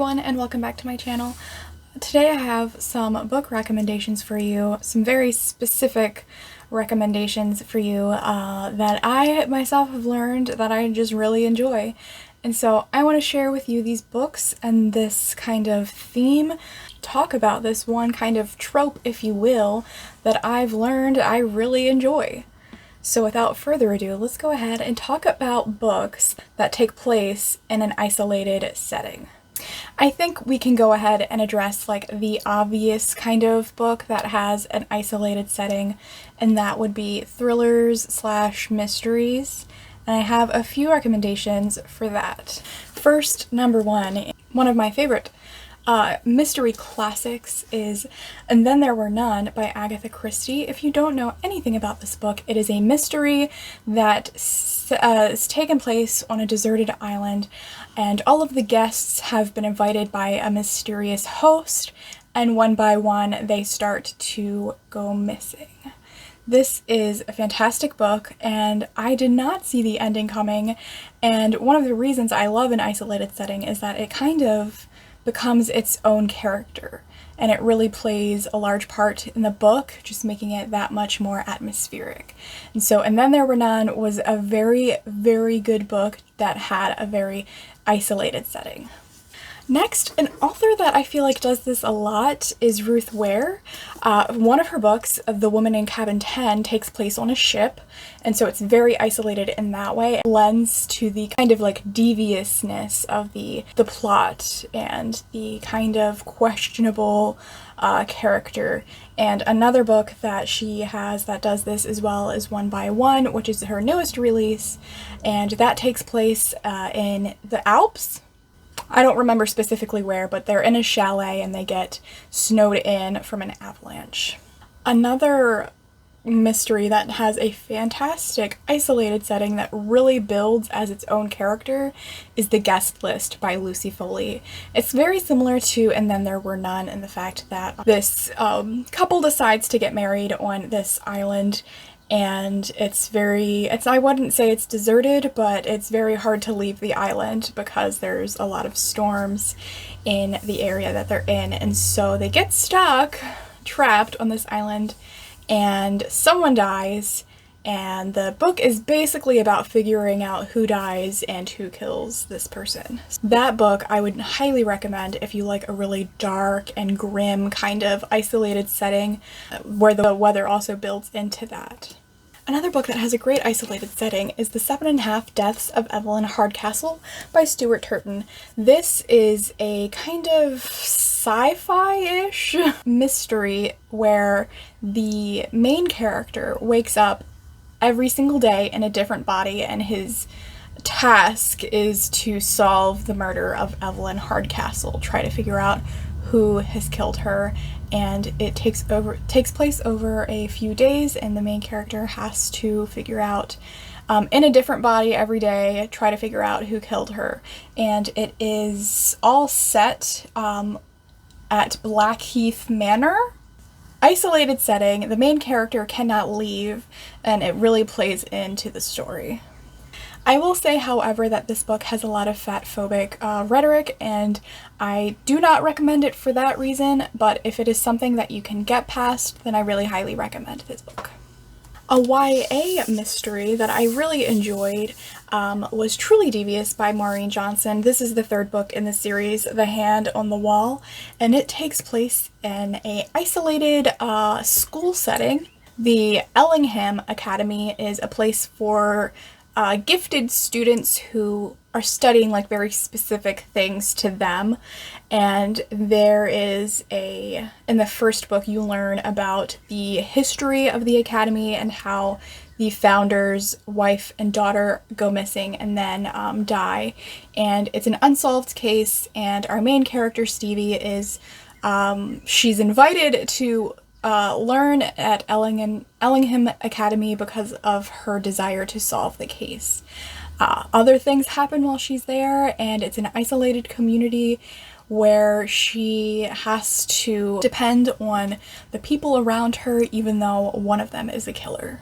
everyone, and welcome back to my channel. Today I have some book recommendations for you, some very specific recommendations for you that I myself have learned that I just really enjoy. And so I want to share with you these books and this kind of theme, talk about this one kind of trope, if you will, that I've learned I really enjoy. So without further ado, let's go ahead and talk about books that take place in an isolated setting. I think we can go ahead and address like the obvious kind of book that has an isolated setting, and that would be thrillers / mysteries. And I have a few recommendations for that. First, number one of my favorite mystery classics is And Then There Were None by Agatha Christie. If you don't know anything about this book, it is a mystery that is taken place on a deserted island, and all of the guests have been invited by a mysterious host, and one by one they start to go missing. This is a fantastic book, and I did not see the ending coming, and one of the reasons I love an isolated setting is that it kind of becomes its own character, and it really plays a large part in the book, just making it that much more atmospheric. And so And Then There Were None was a very, very good book that had a very isolated setting. Next, an author that I feel like does this a lot is Ruth Ware. One of her books, The Woman in Cabin 10, takes place on a ship, and so it's very isolated in that way. It lends to the kind of like deviousness of the plot and the kind of questionable character. And another book that she has that does this as well is One by One, which is her newest release, and that takes place in the Alps. I don't remember specifically where, but they're in a chalet and they get snowed in from an avalanche. Another mystery that has a fantastic isolated setting that really builds as its own character is The Guest List by Lucy Foley. It's very similar to And Then There Were None in the fact that this couple decides to get married on this island, and I wouldn't say it's deserted, but it's very hard to leave the island because there's a lot of storms in the area that they're in, and so they get stuck, trapped on this island, and someone dies, and the book is basically about figuring out who dies and who kills this person. That book I would highly recommend if you like a really dark and grim kind of isolated setting where the weather also builds into that. Another book that has a great isolated setting is The 7.5 Deaths of Evelyn Hardcastle by Stuart Turton. This is a kind of sci-fi-ish mystery where the main character wakes up every single day in a different body, and his task is to solve the murder of Evelyn Hardcastle, try to figure out who has killed her, and it takes place over a few days, and the main character has to figure out in a different body every day, try to figure out who killed her. And it is all set at Blackheath Manor. Isolated setting, the main character cannot leave, and it really plays into the story. I will say, however, that this book has a lot of fat-phobic rhetoric, and I do not recommend it for that reason, but if it is something that you can get past, then I really highly recommend this book. A YA mystery that I really enjoyed was Truly Devious by Maureen Johnson. This is the third book in the series, The Hand on the Wall, and it takes place in an isolated school setting. The Ellingham Academy is a place for gifted students who are studying like very specific things to them, and there is in the first book you learn about the history of the academy and how the founder's wife and daughter go missing and then die, and it's an unsolved case, and our main character Stevie is she's invited to learn at Ellingham Academy because of her desire to solve the case. Other things happen while she's there, and it's an isolated community where she has to depend on the people around her even though one of them is a killer.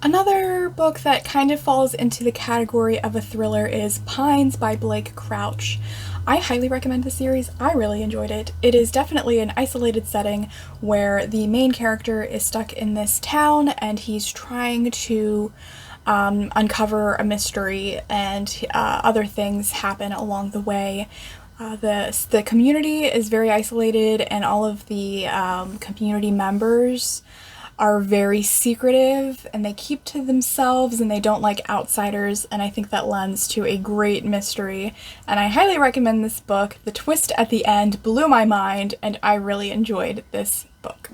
Another book that kind of falls into the category of a thriller is Pines by Blake Crouch. I highly recommend the series. I really enjoyed it. It is definitely an isolated setting where the main character is stuck in this town and he's trying to uncover a mystery, and other things happen along the way. The community is very isolated, and all of the community members are very secretive and they keep to themselves and they don't like outsiders, and I think that lends to a great mystery, and I highly recommend this book. The twist at the end blew my mind and I really enjoyed this book.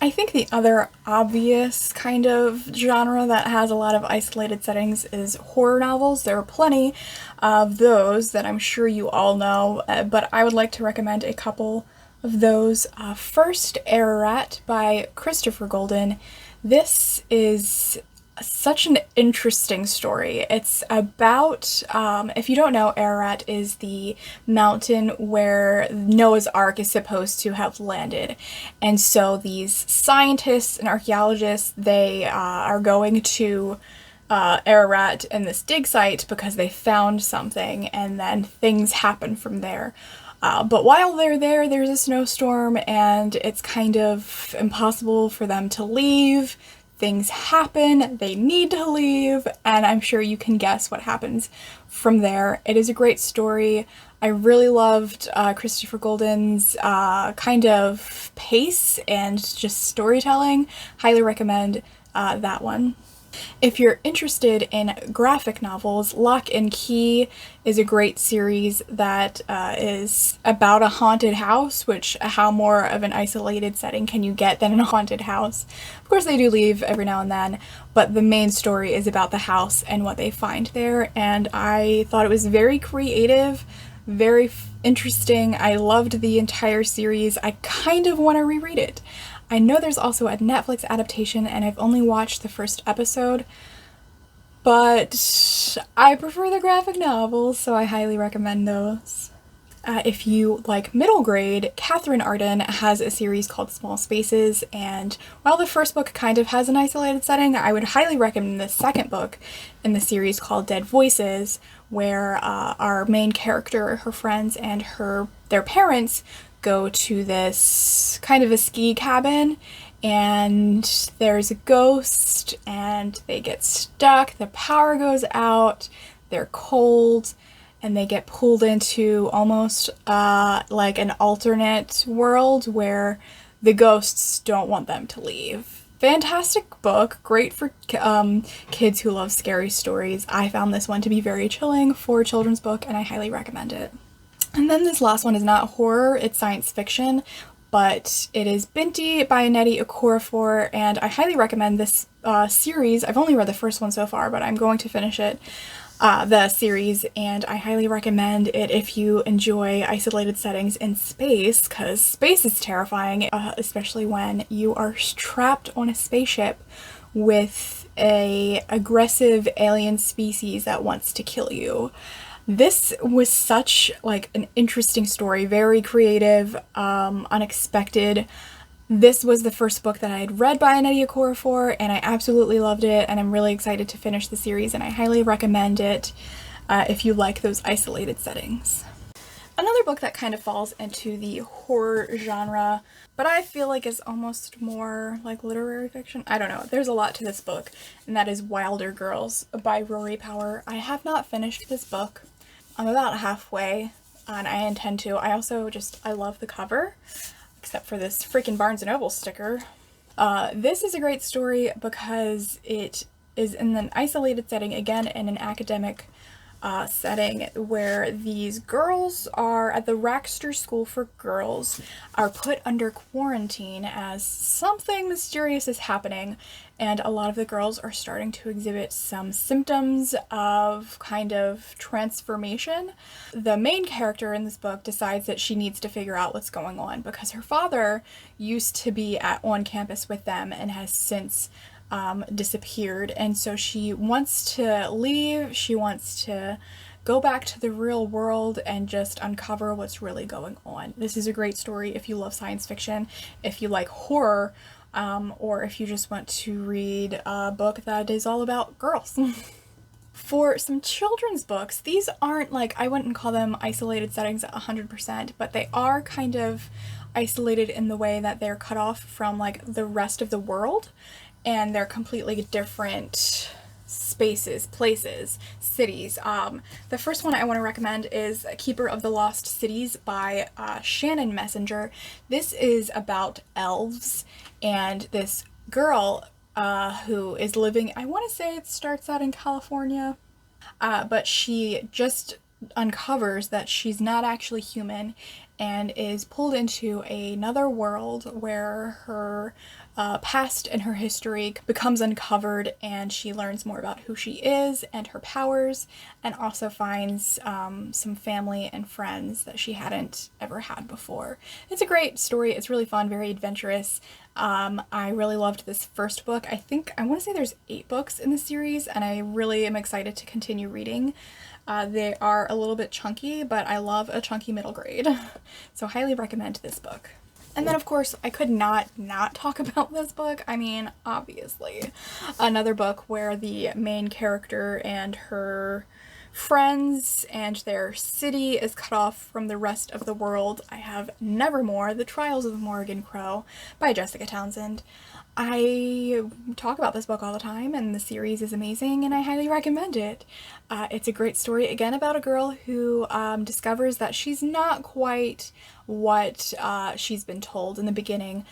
I think the other obvious kind of genre that has a lot of isolated settings is horror novels. There are plenty of those that I'm sure you all know, but I would like to recommend a couple of those. First, Ararat by Christopher Golden. This is such an interesting story. It's about, if you don't know, Ararat is the mountain where Noah's Ark is supposed to have landed. And so these scientists and archaeologists, they are going to Ararat and this dig site because they found something, and then things happen from there. But while they're there, there's a snowstorm and it's kind of impossible for them to leave. Things happen, they need to leave, and I'm sure you can guess what happens from there. It is a great story. I really loved Christopher Golden's kind of pace and just storytelling. Highly recommend that one. If you're interested in graphic novels, Locke and Key is a great series that is about a haunted house, which how more of an isolated setting can you get than in a haunted house? Of course they do leave every now and then, but the main story is about the house and what they find there, and I thought it was very creative, very interesting. I loved the entire series. I kind of want to reread it. I know there's also a Netflix adaptation and I've only watched the first episode, but I prefer the graphic novels, so I highly recommend those. If you like middle grade, Katherine Arden has a series called Small Spaces, and while the first book kind of has an isolated setting, I would highly recommend the second book in the series called Dead Voices, where our main character, her friends, and their parents go to this kind of a ski cabin, and there's a ghost and they get stuck, the power goes out, they're cold, and they get pulled into almost like an alternate world where the ghosts don't want them to leave. Fantastic book, great for kids who love scary stories. I found this one to be very chilling for a children's book and I highly recommend it. And then this last one is not horror, it's science fiction, but it is Binti by Nnedi Okorafor, and I highly recommend this series. I've only read the first one so far, but I'm going to finish it, the series, and I highly recommend it if you enjoy isolated settings in space, because space is terrifying, especially when you are trapped on a spaceship with an aggressive alien species that wants to kill you. This was such like an interesting story, very creative, unexpected. This was the first book that I had read by Nnedi Okorafor, and I absolutely loved it, and I'm really excited to finish the series, and I highly recommend it if you like those isolated settings. Another book that kind of falls into the horror genre, but I feel like is almost more like literary fiction. I don't know. There's a lot to this book, and that is Wilder Girls by Rory Power. I have not finished this book. I'm about halfway, and I intend to. I love the cover, except for this freaking Barnes & Noble sticker. This is a great story because it is in an isolated setting, again in an academic setting, where these girls are at the Raxter School for Girls, are put under quarantine as something mysterious is happening, and a lot of the girls are starting to exhibit some symptoms of kind of transformation. The main character in this book decides that she needs to figure out what's going on because her father used to be on campus with them and has since disappeared, and so she wants to leave. She wants to go back to the real world and just uncover what's really going on. This is a great story if you love science fiction. If you like horror, or if you just want to read a book that is all about girls. For some children's books, these aren't like, I wouldn't call them isolated settings 100%, but they are kind of isolated in the way that they're cut off from like the rest of the world, and they're completely different spaces, places, cities. The first one I want to recommend is Keeper of the Lost Cities by Shannon Messenger. This is about elves and this girl who is living, I want to say it starts out in California, but she just uncovers that she's not actually human and is pulled into another world where her past and her history becomes uncovered, and she learns more about who she is and her powers, and also finds some family and friends that she hadn't ever had before. It's a great story. It's really fun, very adventurous. I really loved this first book. I want to say there's 8 books in the series, and I really am excited to continue reading. They are a little bit chunky, but I love a chunky middle grade, so highly recommend this book. And then, of course, I could not talk about this book. I mean, obviously. Another book where the main character and her friends and their city is cut off from the rest of the world. I have Nevermoor, The Trials of Morrigan Crow by Jessica Townsend. I talk about this book all the time, and the series is amazing, and I highly recommend it. It's a great story, again, about a girl who discovers that she's not quite what she's been told in the beginning.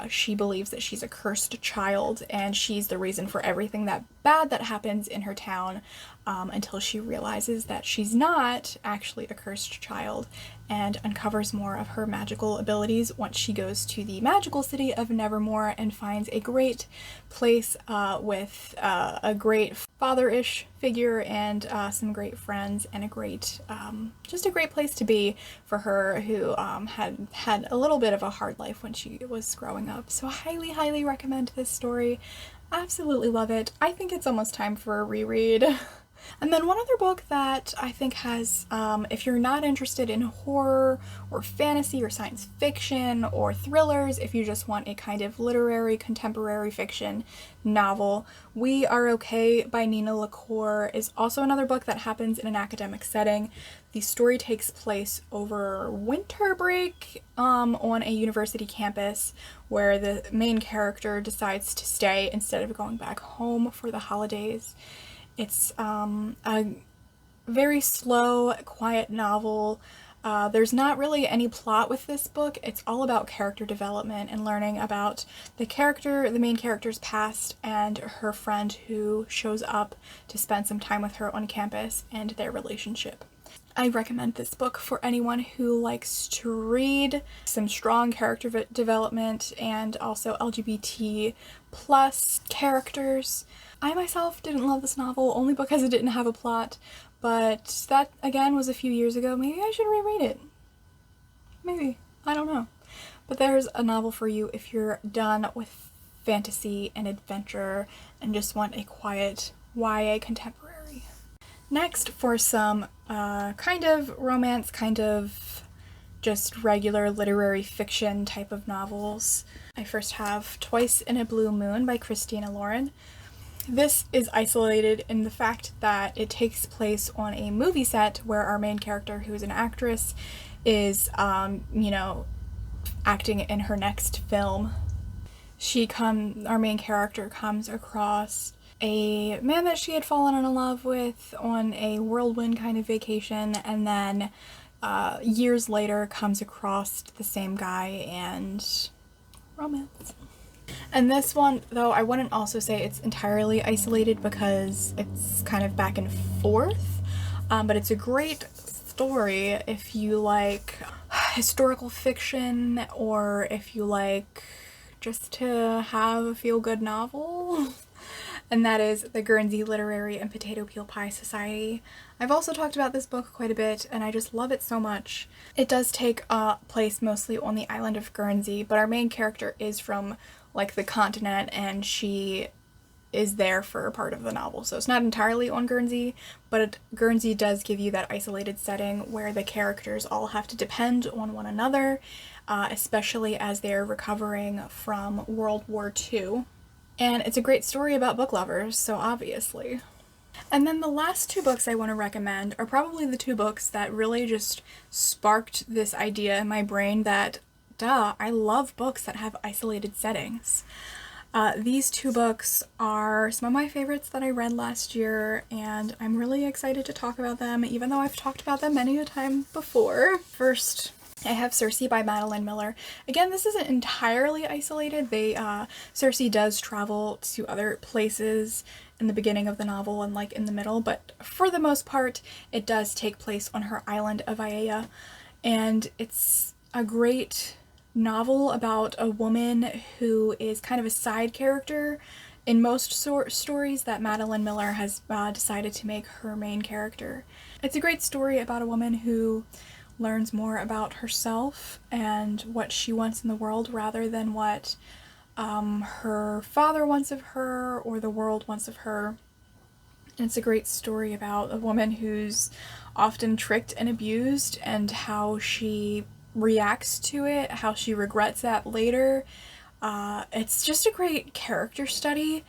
She believes that she's a cursed child, and she's the reason for everything that bad that happens in her town, until she realizes that she's not actually a cursed child, and uncovers more of her magical abilities once she goes to the magical city of Nevermoor and finds a great place with a great father-ish figure and some great friends, and a great, just a great place to be for her, who had a little bit of a hard life when she was growing up. So I highly recommend this story. Absolutely love it. I think it's almost time for a reread. And then one other book that I think has, if you're not interested in horror or fantasy or science fiction or thrillers, if you just want a kind of literary contemporary fiction novel, We Are Okay by Nina Lacour is also another book that happens in an academic setting. The story takes place over winter break on a university campus, where the main character decides to stay instead of going back home for the holidays. It's a very slow, quiet novel. There's not really any plot with this book. It's all about character development and learning about the main character's past, and her friend who shows up to spend some time with her on campus, and their relationship. I recommend this book for anyone who likes to read some strong character development and also LGBT plus characters. I myself didn't love this novel only because it didn't have a plot, but that again was a few years ago. Maybe I should reread it. Maybe. I don't know. But there's a novel for you if you're done with fantasy and adventure and just want a quiet YA contemporary. Next, for some kind of romance, kind of just regular literary fiction type of novels, I first have Twice in a Blue Moon by Christina Lauren. This is isolated in the fact that it takes place on a movie set where our main character, who is an actress, is, acting in her next film. Our main character comes across a man that she had fallen in love with on a whirlwind kind of vacation, and then years later comes across the same guy and romance. And this one, though, I wouldn't also say it's entirely isolated because it's kind of back and forth, but it's a great story if you like historical fiction, or if you like just to have a feel-good novel. And that is The Guernsey Literary and Potato Peel Pie Society. I've also talked about this book quite a bit, and I just love it so much. It does take place mostly on the island of Guernsey, but our main character is from like the continent, and she is there for a part of the novel. So it's not entirely on Guernsey, but Guernsey does give you that isolated setting where the characters all have to depend on one another, especially as they're recovering from World War II. And it's a great story about book lovers, so obviously. And then the last two books I want to recommend are probably the two books that really just sparked this idea in my brain that, duh, I love books that have isolated settings. These two books are some of my favorites that I read last year, and I'm really excited to talk about them, even though I've talked about them many a time before. First, I have Circe by Madeline Miller. Again, this isn't entirely isolated. Circe does travel to other places in the beginning of the novel and like in the middle, but for the most part, it does take place on her island of Aiaia, and it's a great novel about a woman who is kind of a side character in most stories that Madeline Miller has decided to make her main character. It's a great story about a woman who learns more about herself and what she wants in the world rather than what her father wants of her or the world wants of her. And it's a great story about a woman who's often tricked and abused and how she reacts to it, how she regrets that later. It's just a great character study,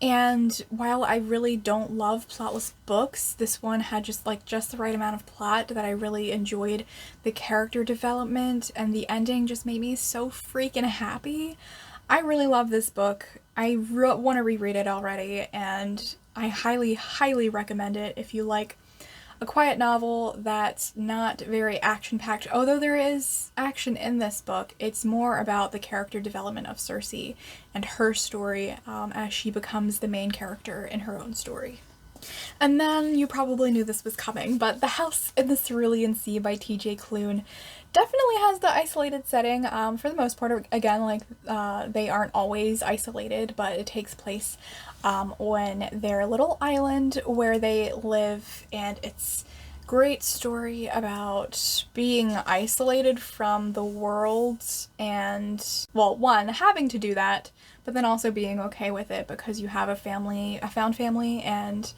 and while I really don't love plotless books, this one had just the right amount of plot that I really enjoyed the character development, and the ending just made me so freaking happy. I really love this book. I want to reread it already, and I highly, highly recommend it if you like a quiet novel that's not very action-packed. Although there is action in this book, it's more about the character development of Circe and her story as she becomes the main character in her own story. And then you probably knew this was coming, but The House in the Cerulean Sea by T.J. Klune definitely has the isolated setting. For the most part, again, they aren't always isolated, but it takes place on their little island where they live, and it's a great story about being isolated from the world and, well, one, having to do that, but then also being okay with it because you have a found family, and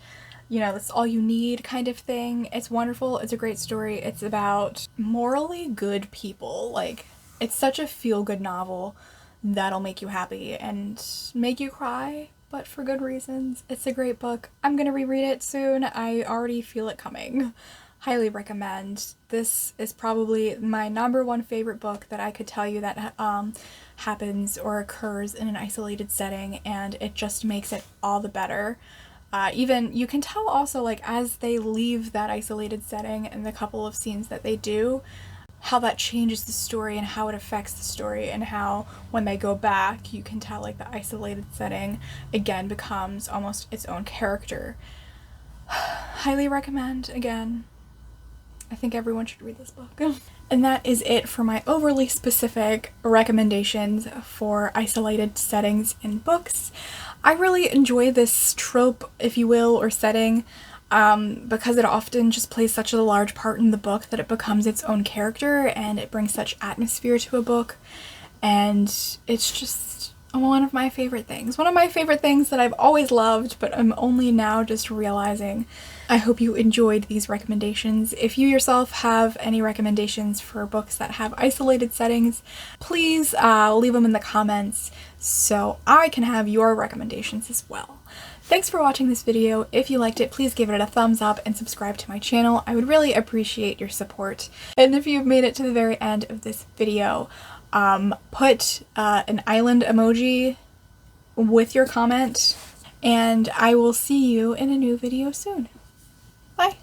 you know, that's all you need kind of thing. It's wonderful. It's a great story. It's about morally good people. It's such a feel-good novel that'll make you happy and make you cry, but for good reasons. It's a great book. I'm gonna reread it soon. I already feel it coming. Highly recommend. This is probably my #1 favorite book that I could tell you that happens or occurs in an isolated setting, and it just makes it all the better. Even you can tell also, as they leave that isolated setting and the couple of scenes that they do, how that changes the story and how it affects the story, and how when they go back you can tell the isolated setting again becomes almost its own character. Highly recommend. Again, I think everyone should read this book. And that is it for my overly specific recommendations for isolated settings in books. I really enjoy this trope, if you will, or setting, because it often just plays such a large part in the book that it becomes its own character, and it brings such atmosphere to a book, and it's just one of my favorite things. One of my favorite things that I've always loved, but I'm only now just realizing. I hope you enjoyed these recommendations. If you yourself have any recommendations for books that have isolated settings, please leave them in the comments so I can have your recommendations as well. Thanks for watching this video. If you liked it, please give it a thumbs up and subscribe to my channel. I would really appreciate your support. And if you've made it to the very end of this video, put an island emoji with your comment, and I will see you in a new video soon. Bye!